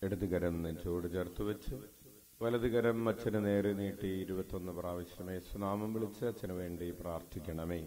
ഇടതുകരം നെഞ്ചോട് ചേർത്ത് വെച്ച് വലതുകരം അച്ഛന് നേരെ നീട്ടി 21 പ്രാവശ്യം യേശുനാമം വിളിച്ച് അച്ഛന് വേണ്ടി പ്രാർത്ഥിക്കണമേ.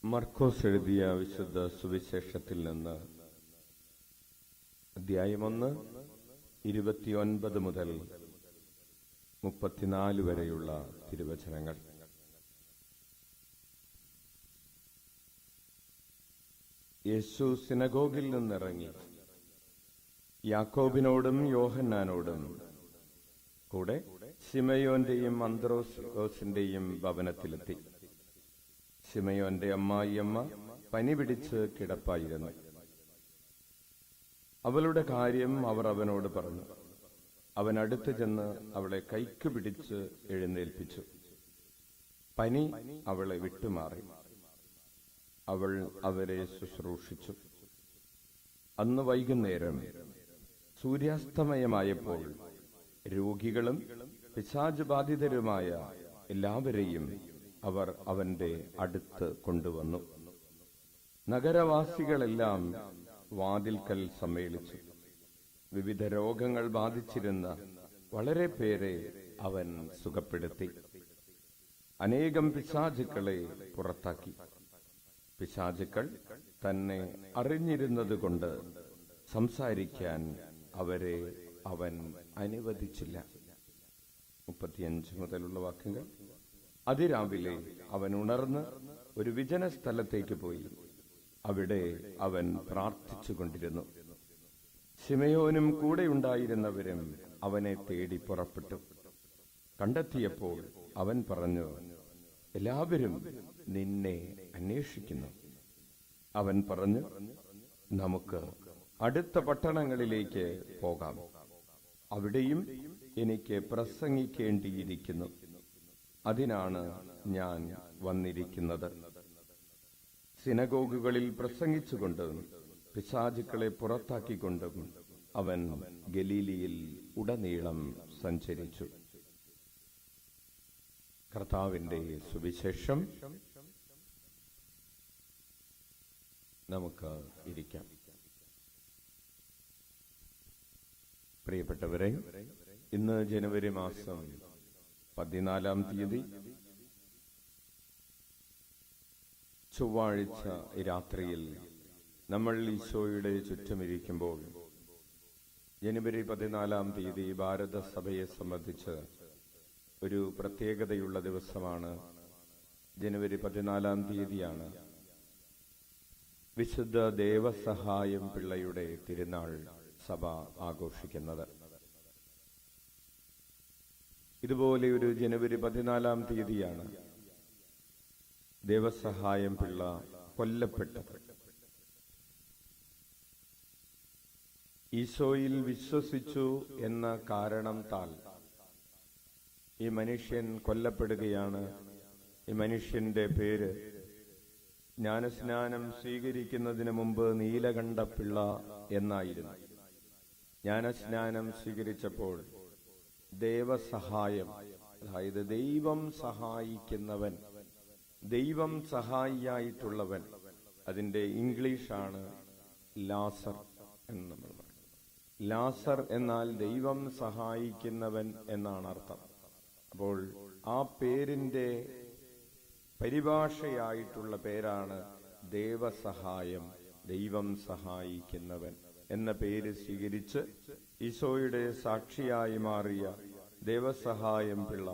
മർക്കോസ് എഴുതിയ വിശുദ്ധ സുവിശേഷത്തിൽ നിന്ന് അധ്യായം 1 29 മുതൽ 34 വരെയുള്ള തിരുവചനങ്ങൾ. യേശു സിനഗോഗിൽ നിന്നിറങ്ങി യാക്കോബിനോടും യോഹന്നാനോടും കൂടെ ശിമയോന്റെയും അന്ത്രോസിന്റെയും ഭവനത്തിലെത്തി. ശിമയോന്റെ അമ്മായിയമ്മ പനി പിടിച്ച് കിടപ്പായിരുന്നു. അവളുടെ കാര്യം അവർ അവനോട് പറഞ്ഞു. അവൻ അടുത്ത് ചെന്ന് അവളെ കൈക്ക് പിടിച്ച് എഴുന്നേൽപ്പിച്ചു. പനി അവളെ വിട്ടുമാറി. അവൾ അവരെ ശുശ്രൂഷിച്ചു. അന്ന് വൈകുന്നേരം സൂര്യാസ്തമയമായപ്പോൾ രോഗികളും പിശാച് ബാധിതരുമായ എല്ലാവരെയും അവർ അവന്റെ അടുത്ത് കൊണ്ടുവന്നു. നഗരവാസികളെല്ലാം വാതിൽക്കൽ സമ്മേളിച്ചു. വിവിധ രോഗങ്ങൾ ബാധിച്ചിരുന്ന വളരെ പേരെ അവൻ സുഖപ്പെടുത്തി. അനേകം പിശാചുക്കളെ പുറത്താക്കി. പിശാചുക്കൾ തന്നെ അറിഞ്ഞിരുന്നതുകൊണ്ട് സംസാരിക്കാൻ അവരെ അവൻ അനുവദിച്ചില്ല. 35 മുതലുള്ള വാക്യങ്ങൾ. അതിരാവിലെ അവൻ ഉണർന്ന് ഒരു വിജന സ്ഥലത്തേക്ക് പോയി. അവിടെ അവൻ പ്രാർത്ഥിച്ചുകൊണ്ടിരുന്നു. ശിമയോനും കൂടെയുണ്ടായിരുന്നവരും അവനെ തേടി പുറപ്പെട്ടു. കണ്ടെത്തിയപ്പോൾ അവൻ പറഞ്ഞു, എല്ലാവരും നിന്നെ അന്വേഷിക്കുന്നു. അവൻ പറഞ്ഞു, നമുക്ക് അടുത്ത പട്ടണങ്ങളിലേക്ക് പോകാം, അവിടെയും എനിക്ക് പ്രസംഗിക്കേണ്ടിയിരിക്കുന്നു. അതിനാണ് ഞാൻ വന്നിരിക്കുന്നത്. സിനഗോഗുകളിൽ പ്രസംഗിച്ചുകൊണ്ടും പിശാചുക്കളെ പുറത്താക്കിക്കൊണ്ടും അവൻ ഗലീലിയിൽ ഉടനീളം സഞ്ചരിച്ചു. കർത്താവിന്റെ സുവിശേഷം. നമുക്ക് ഇരിക്കാം. പ്രിയപ്പെട്ടവരെ, ഇന്ന് ജനുവരി മാസം 14-ാം തീയതി ചൊവ്വാഴ്ച രാത്രിയിൽ നമ്മൾ ഈശോയുടെ ചുറ്റുമിരിക്കുമ്പോൾ ജനുവരി 14-ാം തീയതി ഭാരതസഭയെ സംബന്ധിച്ച് ഒരു പ്രത്യേകതയുള്ള ദിവസമാണ്. ജനുവരി 14-ാം തീയതിയാണ് വിശുദ്ധ ദേവസഹായം പിള്ളയുടെ തിരുനാൾ സഭ ആഘോഷിക്കുന്നത്. ഇതുപോലെ ഒരു ജനുവരി 14-ാം തീയതിയാണ് ദേവസഹായം പിള്ള കൊല്ലപ്പെട്ടത്. ഈശോയിൽ വിശ്വസിച്ചു എന്ന കാരണത്താൽ ഈ മനുഷ്യൻ കൊല്ലപ്പെടുകയാണ്. ഈ മനുഷ്യന്റെ പേര് ജ്ഞാനസ്നാനം സ്വീകരിക്കുന്നതിന് മുമ്പ് നീലകണ്ഠപിള്ള എന്നായിരുന്നു. ജ്ഞാനസ്നാനം സ്വീകരിച്ചപ്പോൾ ദേവസഹായം, അതായത് ദൈവം സഹായിക്കുന്നവൻ, ദൈവം സഹായിയായിട്ടുള്ളവൻ, അതിന്റെ ഇംഗ്ലീഷാണ് ലാസർ എന്ന് നമ്മൾ പറയുന്നത്. ലാസർ എന്നാൽ ദൈവം സഹായിക്കുന്നവൻ എന്നാണ് അർത്ഥം. അപ്പോൾ ആ പേരിന്റെ പരിഭാഷയായിട്ടുള്ള പേരാണ് ദേവസഹായം, ദൈവം സഹായിക്കുന്നവൻ എന്ന പേര് സ്വീകരിച്ച് ഈശോയുടെ സാക്ഷിയായി മാറിയ ദേവസഹായം പിള്ള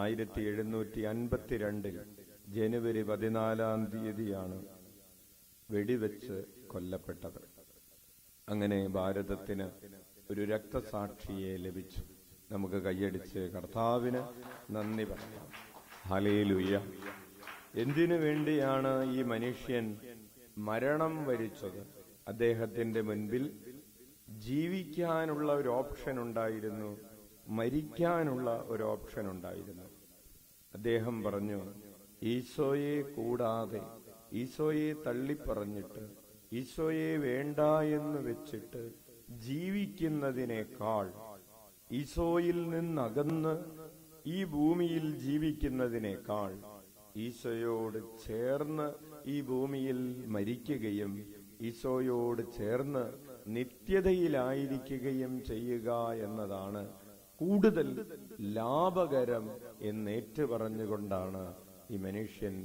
1752 ജനുവരി 14-ാം തീയതിയാണ് വെടിവെച്ച് കൊല്ലപ്പെട്ടത്. അങ്ങനെ ഭാരതത്തിന് ഒരു രക്തസാക്ഷിയെ ലഭിച്ചു. നമുക്ക് കൈയടിച്ച് കർത്താവിന് നന്ദി പറയാം. ഹല്ലേലൂയ. എന്തിനു വേണ്ടിയാണ് ഈ മനുഷ്യൻ മരണം വരിച്ചത്? അദ്ദേഹത്തിന്റെ മുൻപിൽ ജീവിക്കാനുള്ള ഒരു ഓപ്ഷൻ ഉണ്ടായിരുന്നു, മരിക്കാനുള്ള ഒരു ഓപ്ഷൻ ഉണ്ടായിരുന്നു. അദ്ദേഹം പറഞ്ഞു, ഈശോയെ കൂടാതെ, ഈശോയെ തള്ളിപ്പറഞ്ഞിട്ട്, ഈശോയെ വേണ്ട എന്ന് വെച്ചിട്ട് ജീവിക്കുന്നതിനേക്കാൾ, ഈശോയിൽ നിന്നകന്ന് ഈ ഭൂമിയിൽ ജീവിക്കുന്നതിനേക്കാൾ ഈശോയോട് ചേർന്ന് ഈ ഭൂമിയിൽ മരിക്കുകയും ഈശോയോട് ചേർന്ന് നിത്യതയിലായിരിക്കുകയും ചെയ്യുക എന്നതാണ് കൂടുതൽ ലാഭകരം എന്നേറ്റു പറഞ്ഞുകൊണ്ടാണ് ഈ മനുഷ്യൻ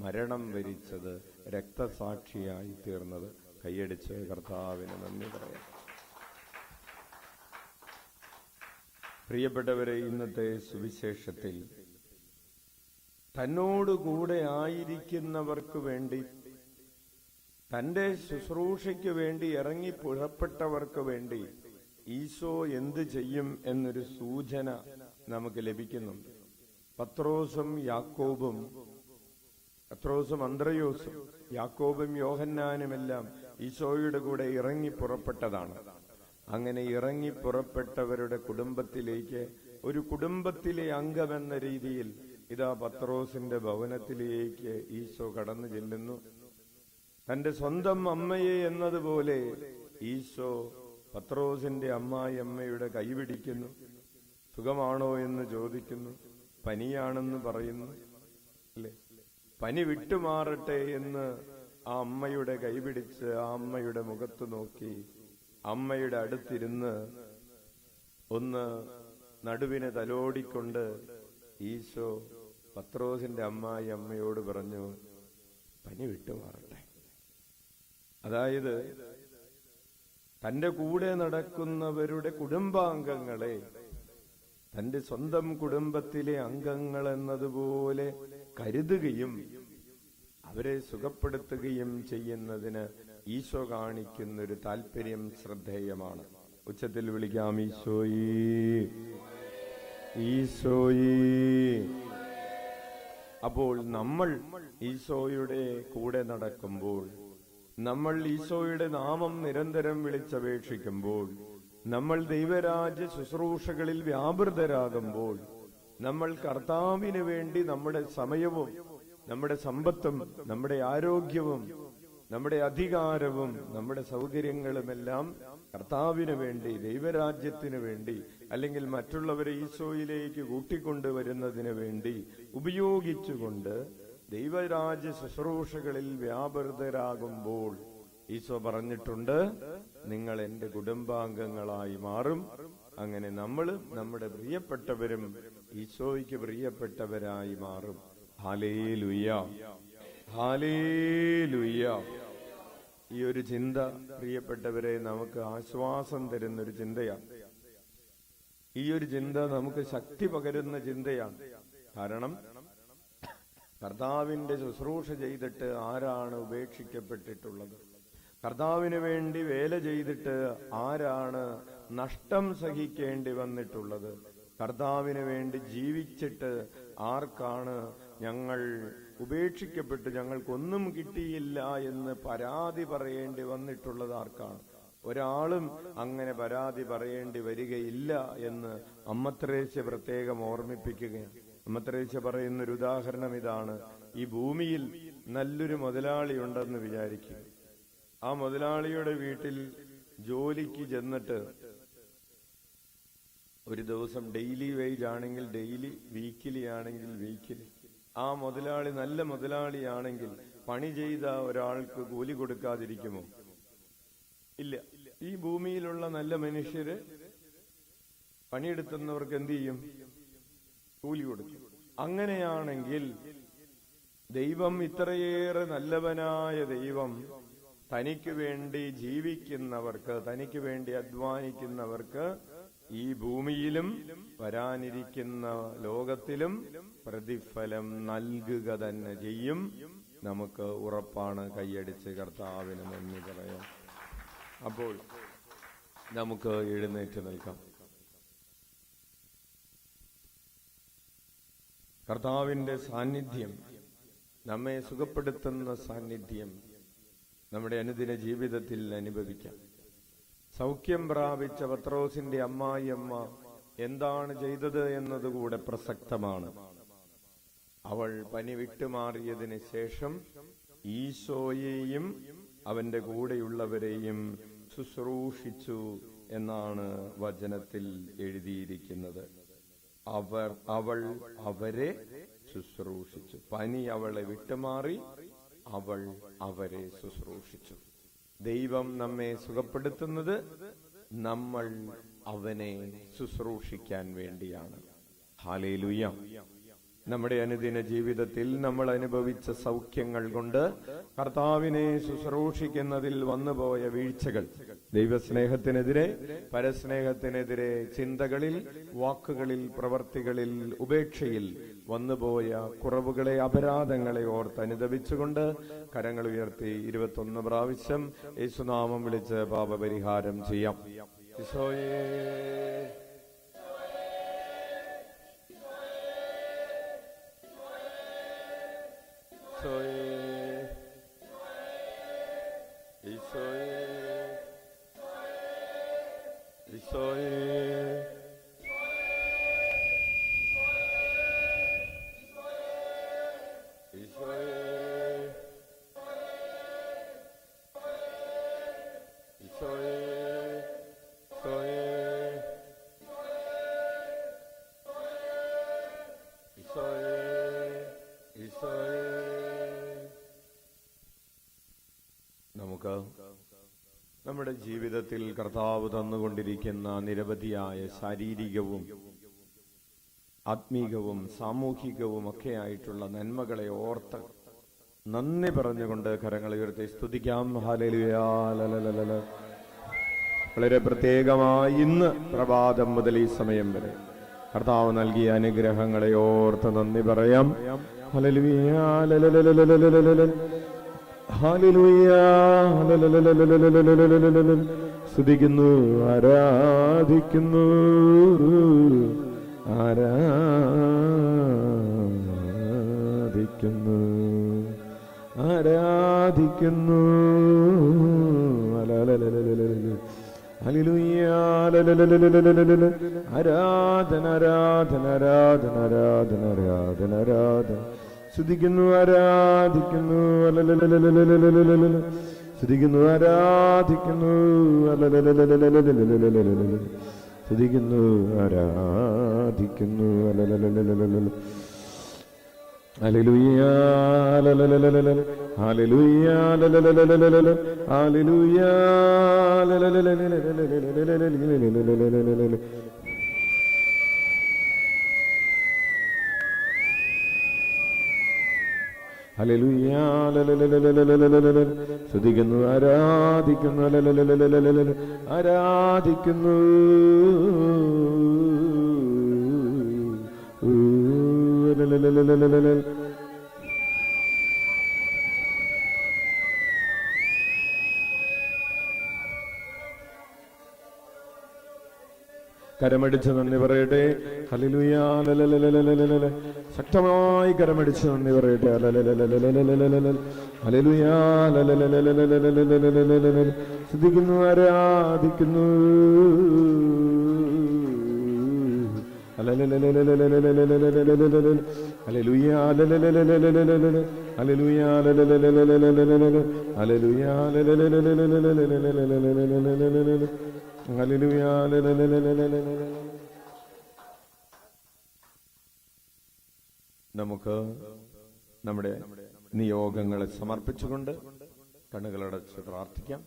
മരണം വരിച്ചത്, രക്തസാക്ഷിയായി തീർന്നത്. കൈയടിച്ച് കർത്താവിന് നന്ദി പറയാം. പ്രിയപ്പെട്ടവരെ, ഇന്നത്തെ സുവിശേഷത്തിൽ തന്നോടുകൂടെ ആയിരിക്കുന്നവർക്ക് വേണ്ടി, തന്റെ ശുശ്രൂഷയ്ക്ക് വേണ്ടി ഇറങ്ങി പുറപ്പെട്ടവർക്ക് വേണ്ടി ഈശോ എന്ത് ചെയ്യും എന്നൊരു സൂചന നമുക്ക് ലഭിക്കുന്നുണ്ട്. പത്രോസും യാക്കോബും, പത്രോസും അന്ത്രയോസും യാക്കോബും യോഹന്നാനുമെല്ലാം ഈശോയുടെ കൂടെ ഇറങ്ങി പുറപ്പെട്ടതാണ്. അങ്ങനെ ഇറങ്ങി പുറപ്പെട്ടവരുടെ കുടുംബത്തിലേക്ക്, ഒരു കുടുംബത്തിലെ അംഗമെന്ന രീതിയിൽ ഇതാ പത്രോസിന്റെ ഭവനത്തിലേക്ക് ഈശോ കടന്നു ചെല്ലുന്നു. തന്റെ സ്വന്തം അമ്മയെ എന്നതുപോലെ ഈശോ പത്രോസിന്റെ അമ്മായിയമ്മയുടെ കൈപിടിക്കുന്നു. സുഖമാണോ എന്ന് ചോദിക്കുന്നു. പനിയാണെന്ന് പറയുന്നു, അല്ലേ? പനി വിട്ടുമാറട്ടെ എന്ന് ആ അമ്മയുടെ കൈപിടിച്ച് ആ അമ്മയുടെ മുഖത്ത് നോക്കി അമ്മയുടെ അടുത്തിരുന്ന് ഒന്ന് നടുവിനെ തലോടിക്കൊണ്ട് ഈശോ പത്രോസിന്റെ അമ്മായിയമ്മയോട് പറഞ്ഞു, പനി വിട്ടുമാറട്ടെ. അതായത് തന്റെ കൂടെ നടക്കുന്നവരുടെ കുടുംബാംഗങ്ങളെ തന്റെ സ്വന്തം കുടുംബത്തിലെ അംഗങ്ങൾ എന്നതുപോലെ കരുതുകയും അവരെ സുഖപ്പെടുത്തുകയും ചെയ്യുന്നതിന് ഈശോ കാണിക്കുന്നൊരു താല്പര്യം ശ്രദ്ധേയമാണ്. ഉച്ചത്തിൽ വിളിക്കാം, ഈശോയേ, ഈശോയേ. അപ്പോൾ നമ്മൾ ഈശോയുടെ കൂടെ നടക്കുമ്പോൾ, നമ്മൾ ഈശോയുടെ നാമം നിരന്തരം വിളിച്ചപേക്ഷിക്കുമ്പോൾ, നമ്മൾ ദൈവരാജ്യ ശുശ്രൂഷകളിൽ വ്യാപൃതരാകുമ്പോൾ, നമ്മൾ കർത്താവിന് വേണ്ടി നമ്മുടെ സമയവും നമ്മുടെ സമ്പത്തും നമ്മുടെ ആരോഗ്യവും നമ്മുടെ അധികാരവും നമ്മുടെ സൗകര്യങ്ങളുമെല്ലാം കർത്താവിന് വേണ്ടി, ദൈവരാജ്യത്തിന് വേണ്ടി, അല്ലെങ്കിൽ മറ്റുള്ളവരെ ഈശോയിലേക്ക് കൂട്ടിക്കൊണ്ടുവരുന്നതിന് വേണ്ടി ഉപയോഗിച്ചുകൊണ്ട് ദൈവരാജ്യ ശുശ്രൂഷകളിൽ വ്യാപൃതരാകുമ്പോൾ ഈശോ പറഞ്ഞിട്ടുണ്ട്, നിങ്ങൾ എന്റെ കുടുംബാംഗങ്ങളായി മാറും. അങ്ങനെ നമ്മളും നമ്മുടെ പ്രിയപ്പെട്ടവരും ഈശോയ്ക്ക് പ്രിയപ്പെട്ടവരായി മാറും. Hallelujah, hallelujah. ഈ ഒരു ചിന്ത പ്രിയപ്പെട്ടവരെ നമുക്ക് ആശ്വാസം തരുന്നൊരു ചിന്തയാണ്. ഈ ഒരു ചിന്ത നമുക്ക് ശക്തി പകരുന്ന ചിന്തയാണ്. കാരണം കർത്താവിന്റെ ശുശ്രൂഷ ചെയ്തിട്ട് ആരാണ് ഉപേക്ഷിക്കപ്പെട്ടിട്ടുള്ളത്? കർത്താവിന് വേണ്ടി വേല ചെയ്തിട്ട് ആരാണ് നഷ്ടം സഹിക്കേണ്ടി വന്നിട്ടുള്ളത്? കർത്താവിന് വേണ്ടി ജീവിച്ചിട്ട് ആർക്കാണ് ഞങ്ങൾ ഉപേക്ഷിക്കപ്പെട്ട് ഞങ്ങൾക്കൊന്നും കിട്ടിയില്ല എന്ന് പരാതി പറയേണ്ടി വന്നിട്ടുള്ളത്? ആർക്കാണ്? ഒരാളും അങ്ങനെ പരാതി പറയേണ്ടി വരികയില്ല എന്ന് അമ്മ ത്രേസ്യ പ്രത്യേകം ഓർമ്മിപ്പിക്കുകയാണ്. അമ്മ ത്രേസ്യ പറയുന്നൊരു ഉദാഹരണം ഇതാണ്. ഈ ഭൂമിയിൽ നല്ലൊരു മുതലാളി ഉണ്ടെന്ന് വിചാരിക്കുക. ആ മുതലാളിയുടെ വീട്ടിൽ ജോലിക്ക് ചെന്നിട്ട് ഒരു ദിവസം ഡെയിലി വേജ് ആണെങ്കിൽ ഡെയിലി, വീക്കിലി ആണെങ്കിൽ വീക്കിലി, ആ മുതലാളി നല്ല മുതലാളിയാണെങ്കിൽ പണി ചെയ്ത ഒരാൾക്ക് കൂലി കൊടുക്കാതിരിക്കുമോ? ഇല്ല. ഈ ഭൂമിയിലുള്ള നല്ല മനുഷ്യര് പണിയെടുത്തുന്നവർക്ക് എന്ത് ചെയ്യും? കൂലി കൊടുക്കും. അങ്ങനെയാണെങ്കിൽ ദൈവം, ഇത്രയേറെ നല്ലവനായ ദൈവം, തനിക്ക് വേണ്ടി ജീവിക്കുന്നവർക്ക്, തനിക്ക് വേണ്ടി അധ്വാനിക്കുന്നവർക്ക് ഈ ഭൂമിയിലും വരാനിരിക്കുന്ന ലോകത്തിലും പ്രതിഫലം നൽകുക തന്നെ ചെയ്യും. നമുക്ക് ഉറപ്പാണ്. കൈയടിച്ച് കർത്താവിന് നന്ദി പറയാം. അപ്പോൾ നമുക്ക് എഴുന്നേറ്റ് നിൽക്കാം. കർത്താവിൻ്റെ സാന്നിധ്യം, നമ്മെ സുഖപ്പെടുത്തുന്ന സാന്നിധ്യം നമ്മുടെ അനുദിന ജീവിതത്തിൽ അനുഭവിക്കാം. സൗഖ്യം പ്രാപിച്ച പത്രോസിന്റെ അമ്മായിയമ്മ എന്താണ് ചെയ്തത് എന്നതുകൂടെ പ്രസക്തമാണ്. അവൾ പനി വിട്ടുമാറിയതിന് ശേഷം ഈശോയെയും അവന്റെ കൂടെയുള്ളവരെയും ശുശ്രൂഷിച്ചു എന്നാണ് വചനത്തിൽ എഴുതിയിരിക്കുന്നത്. അവൾ അവരെ ശുശ്രൂഷിച്ചു. പനി അവളെ വിട്ടുമാറി, അവൾ അവരെ ശുശ്രൂഷിച്ചു. ദൈവം നമ്മെ സുഖപ്പെടുത്തുന്നത് നമ്മൾ അവനെ ശുശ്രൂഷിക്കാൻ വേണ്ടിയാണ്. ഹല്ലേലൂയ. നമ്മുടെ അനുദിന ജീവിതത്തിൽ നമ്മൾ അനുഭവിച്ച സൗഖ്യങ്ങൾ കൊണ്ട് കർത്താവിനെ ശുശ്രൂഷിക്കുന്നതിൽ വന്നുപോയ വീഴ്ചകൾ, ദൈവസ്നേഹത്തിനെതിരെ, പരസ്നേഹത്തിനെതിരെ, ചിന്തകളിൽ, വാക്കുകളിൽ, പ്രവർത്തികളിൽ, ഉപേക്ഷയിൽ വന്നുപോയ കുറവുകളെ, അപരാധങ്ങളെ ഓർത്ത് അനുദപിച്ചുകൊണ്ട് കരങ്ങൾ ഉയർത്തി 21 പ്രാവശ്യം യേശുനാമം വിളിച്ച് പാപപരിഹാരം ചെയ്യാം. ഈശോയേ, നമുക്ക് നമ്മുടെ ജീവിതത്തിൽ കർത്താവ് തന്നുകൊണ്ടിരിക്കുന്ന നിരവധിയായ ശാരീരികവും ആത്മീകവും സാമൂഹികവും ഒക്കെ ആയിട്ടുള്ള നന്മകളെ ഓർത്ത് നന്ദി പറഞ്ഞുകൊണ്ട് കരങ്ങൾ ഉയർത്തി സ്തുതിക്കാം. ഹല്ലേലൂയാ. വളരെ പ്രത്യേകമായി ഇന്ന് പ്രഭാതം മുതൽ ഈ സമയം വരെ കർത്താവ് നൽകിയ അനുഗ്രഹങ്ങളെ ഓർത്ത് നന്ദി പറയാം. ഹല്ലേലൂയാ, ഹല്ലേലൂയാ, സ്തുതിക്കുന്നു, ആരാധിക്കുന്നു, ആരാധിക്കുന്നു, ആരാധിക്കുന്നു. ഹല്ലേലൂയാ, ആരാധന, ആരാധന, ആരാധന, ആരാധന, ആരാധന, ആരാധന. സ്തുതിക്കുന്നു, ആരാധിക്കുന്നു, സ്തുതിക്കുന്നു, ആരാധിക്കുന്നു, സ്തുതിക്കുന്നു, ആരാധിക്കുന്നു. ഹല്ലേലൂയാ, ഹല്ലേലൂയാ, ഹല്ലേലൂയാ. ഹല്ലേലൂയാ, സ്തുതിക്കുന്നു, ആരാധിക്കുന്നു, ആരാധിക്കുന്നു. കരമടിച്ച് നന്ദി പറയട്ടെ. ഹല്ലേലൂയാ, ശക്തമായി കരമടിച്ച് നന്ദി പറയട്ടെ. ഹല്ലേലൂയാ, സ്തുതിക്കുന്നു, ആരാധിക്കുന്നു. ഹല്ലേലൂയാ, ഹല്ലേലൂയാ, ഹല്ലേലൂയാ, ഹല്ലേലൂയാ. നമുക്ക് നമ്മുടെ നിയോഗങ്ങളെ സമർപ്പിച്ചുകൊണ്ട് കണ്ണുകളടച്ച് പ്രാർത്ഥിക്കാം.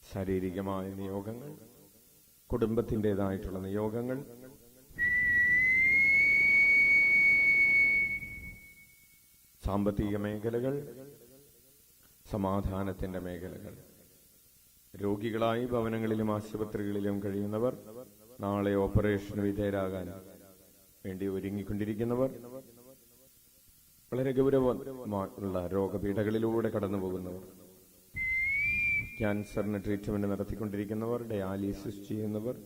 ശാരീരികമായ നിയോഗങ്ങൾ, കുടുംബത്തിൻ്റെതായിട്ടുള്ള നിയോഗങ്ങൾ, സാമ്പത്തിക മേഖലകൾ, സമാധാനത്തിന്റെ മേഖലകൾ, രോഗികളായി ഭവനങ്ങളിലും ആശുപത്രികളിലും കഴിയുന്നവർ, നാളെ ഓപ്പറേഷന് വിധേയരാകാൻ വേണ്ടി ഒരുങ്ങിക്കൊണ്ടിരിക്കുന്നവർ, വളരെ ഗൗരവമുള്ള രോഗപീഠകളിലൂടെ കടന്നു പോകുന്നവർ, ക്യാൻസറിന് ട്രീറ്റ്മെന്റ് നടത്തിക്കൊണ്ടിരിക്കുന്നവർ, ഡയാലിസിസ് ചെയ്യുന്നവർ,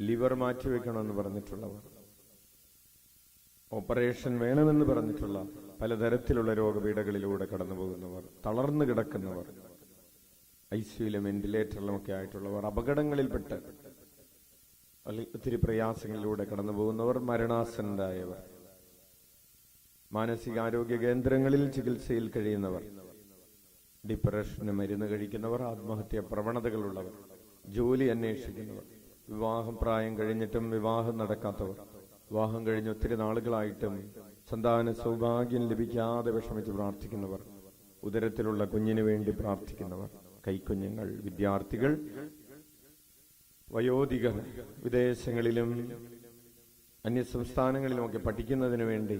ലിവർ മാറ്റിവെക്കണമെന്ന് പറഞ്ഞിട്ടുള്ളവർ, ഓപ്പറേഷൻ വേണമെന്ന് പറഞ്ഞിട്ടുള്ള പലതരത്തിലുള്ള രോഗപീഠകളിലൂടെ കടന്നു പോകുന്നവർ, തളർന്നു കിടക്കുന്നവർ, ഐസിയുയിലും വെന്റിലേറ്ററിലുമൊക്കെ ആയിട്ടുള്ളവർ, അപകടങ്ങളിൽപ്പെട്ട് ഒത്തിരി പ്രയാസങ്ങളിലൂടെ കടന്നു പോകുന്നവർ, മരണാസന്നരായവർ, മാനസികാരോഗ്യ കേന്ദ്രങ്ങളിൽ ചികിത്സയിൽ കഴിയുന്നവർ, ഡിപ്രഷന് മരുന്ന് കഴിക്കുന്നവർ, ആത്മഹത്യാ പ്രവണതകളുള്ളവർ, ജോലി അന്വേഷിക്കുന്നവർ, വിവാഹം പ്രായം കഴിഞ്ഞിട്ടും വിവാഹം നടക്കാത്തവർ, വിവാഹം കഴിഞ്ഞ് ഒത്തിരി നാളുകളായിട്ടും സന്താന സൗഭാഗ്യം ലഭിക്കാതെ വിഷമിച്ച് പ്രാർത്ഥിക്കുന്നവർ, ഉദരത്തിലുള്ള കുഞ്ഞിനു വേണ്ടി പ്രാർത്ഥിക്കുന്നവർ, കൈക്കുഞ്ഞുങ്ങൾ, വിദ്യാർത്ഥികൾ, വയോധികർ, വിദേശങ്ങളിലും അന്യസംസ്ഥാനങ്ങളിലുമൊക്കെ പഠിക്കുന്നതിന് വേണ്ടി,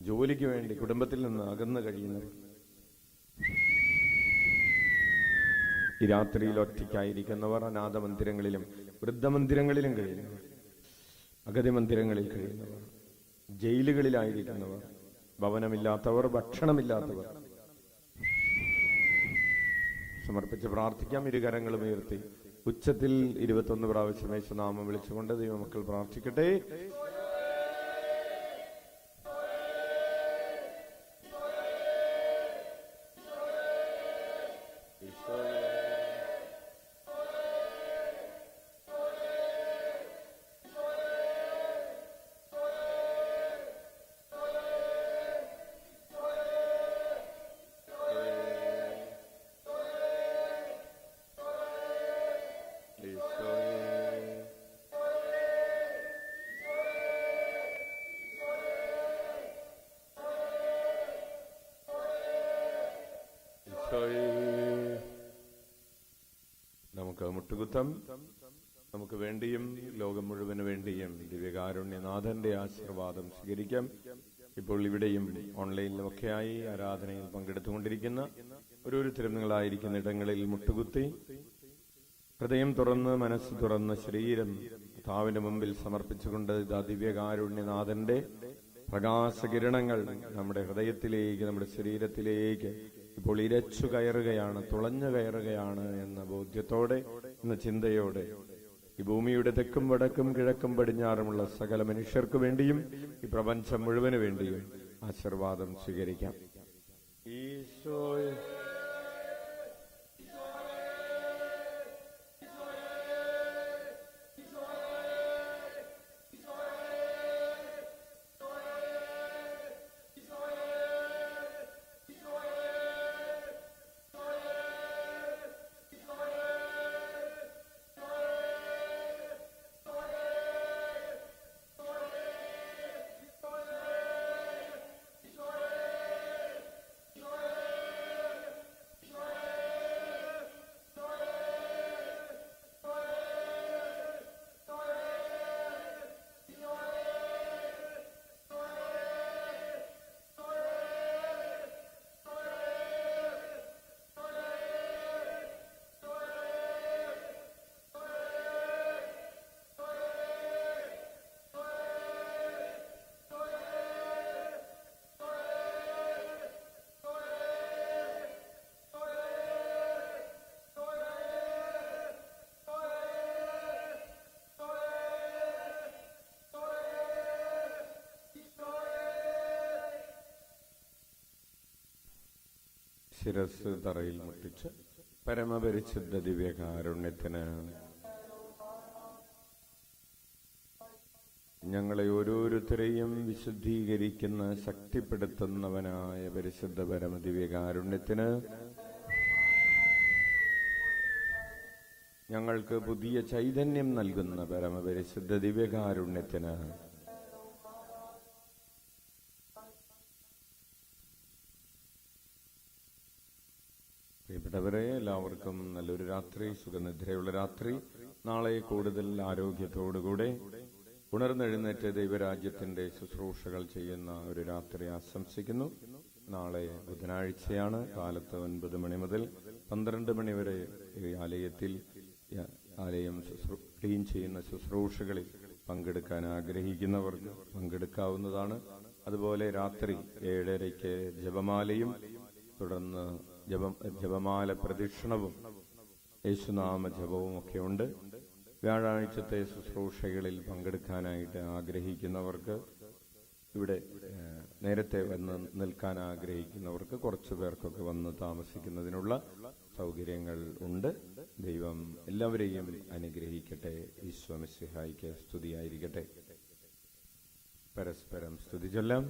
ജോലിക്ക് വേണ്ടി കുടുംബത്തിൽ നിന്ന് അകന്നു കഴിയുന്നവർ, ഈ രാത്രിയിൽ ഒറ്റയ്ക്കായിരിക്കുന്നവർ, അനാഥ മന്ദിരങ്ങളിലും വൃദ്ധമന്ദിരങ്ങളിലും കഴിയുന്നവർ, അഗതി മന്ദിരങ്ങളിൽ കഴിയുന്നവർ, ജയിലുകളിലായിരിക്കുന്നവർ, ഭവനമില്ലാത്തവർ, ഭക്ഷണമില്ലാത്തവർ, സമർപ്പിച്ച് പ്രാർത്ഥിക്കാം. ഇരുകരങ്ങളും ഉയർത്തി ഉച്ചത്തിൽ 21 പ്രാവശ്യം യേശുനാമം വിളിച്ചുകൊണ്ട് ദൈവമക്കൾ പ്രാർത്ഥിക്കട്ടെ. നമുക്ക് മുട്ടുകുത്തം. നമുക്ക് വേണ്ടിയും ലോകം മുഴുവന് വേണ്ടിയും ദിവ്യകാരുണ്യനാഥന്റെ ആശീർവാദം സ്വീകരിക്കാം. ഇപ്പോൾ ഇവിടെയും ഓൺലൈനിലുമൊക്കെയായി ആരാധനയിൽ പങ്കെടുത്തുകൊണ്ടിരിക്കുന്ന ഓരോരുത്തരും നിങ്ങളായിരിക്കുന്ന ഇടങ്ങളിൽ മുട്ടുകുത്തി ഹൃദയം തുറന്ന് മനസ്സ് തുറന്ന് ശരീരം കർത്താവിന്റെ മുമ്പിൽ സമർപ്പിച്ചുകൊണ്ട് ഇതാ ദിവ്യകാരുണ്യനാഥന്റെ പ്രകാശകിരണങ്ങൾ നമ്മുടെ ഹൃദയത്തിലേക്ക്, നമ്മുടെ ശരീരത്തിലേക്ക് ഇപ്പോൾ ഇരച്ചു കയറുകയാണ്, തുളഞ്ഞു കയറുകയാണ് എന്ന ബോധ്യത്തോടെ, എന്ന ചിന്തയോടെ ഈ ഭൂമിയുടെ തെക്കും വടക്കും കിഴക്കും പടിഞ്ഞാറുമുള്ള സകല മനുഷ്യർക്കു വേണ്ടിയും ഈ പ്രപഞ്ചം മുഴുവന് വേണ്ടിയും ആശീർവാദം സ്വീകരിക്കാം. ഈശോയെ ശിരസ് തറയിൽ മുട്ടിച്ച് പരമപരിശുദ്ധ ദിവ്യകാരുണ്യത്തിന് ഞങ്ങളെ ഓരോരുത്തരെയും വിശുദ്ധീകരിക്കുന്ന, ശക്തിപ്പെടുത്തുന്നവനായ പരിശുദ്ധ പരമദിവ്യകാരുണ്യത്തിന് ഞങ്ങൾക്ക് പുതിയ ചൈതന്യം നൽകുന്ന പരമപരിശുദ്ധ ദിവ്യകാരുണ്യത്തിന് പ്രിയപ്പെട്ടവരെ, എല്ലാവർക്കും നല്ലൊരു രാത്രി, സുഖനിദ്രയുള്ള രാത്രി. നാളെ കൂടുതൽ ആരോഗ്യത്തോടുകൂടെ ഉണർന്നെഴുന്നേറ്റ് ദൈവരാജ്യത്തിന്റെ ശുശ്രൂഷകൾ ചെയ്യുന്ന ഒരു രാത്രി ആശംസിക്കുന്നു. നാളെ ബുധനാഴ്ചയാണ്. കാലത്ത് 9 മണി മുതൽ 12 മണി വരെ ഈ ആലയത്തിൽ ആലയം ക്ലീൻ ചെയ്യുന്ന ശുശ്രൂഷകളിൽ പങ്കെടുക്കാൻ ആഗ്രഹിക്കുന്നവർക്ക് പങ്കെടുക്കാവുന്നതാണ്. അതുപോലെ രാത്രി 7:30 ജപമാലയും തുടർന്ന് ജപമാല പ്രദക്ഷിണവും യേശുനാമ ജപവും ഒക്കെ ഉണ്ട്. വ്യാഴാഴ്ചത്തെ ശുശ്രൂഷകളിൽ പങ്കെടുക്കാനായിട്ട് ആഗ്രഹിക്കുന്നവർക്ക്, ഇവിടെ നേരത്തെ വന്ന് നിൽക്കാൻ ആഗ്രഹിക്കുന്നവർക്ക് കുറച്ചു പേർക്കൊക്കെ വന്ന് താമസിക്കുന്നതിനുള്ള സൗകര്യങ്ങൾ ഉണ്ട്. ദൈവം എല്ലാവരെയും അനുഗ്രഹിക്കട്ടെ. ഈശോ മിശിഹായ്ക്ക് സ്തുതിയായിരിക്കട്ടെ. പരസ്പരം സ്തുതി ചൊല്ലാം.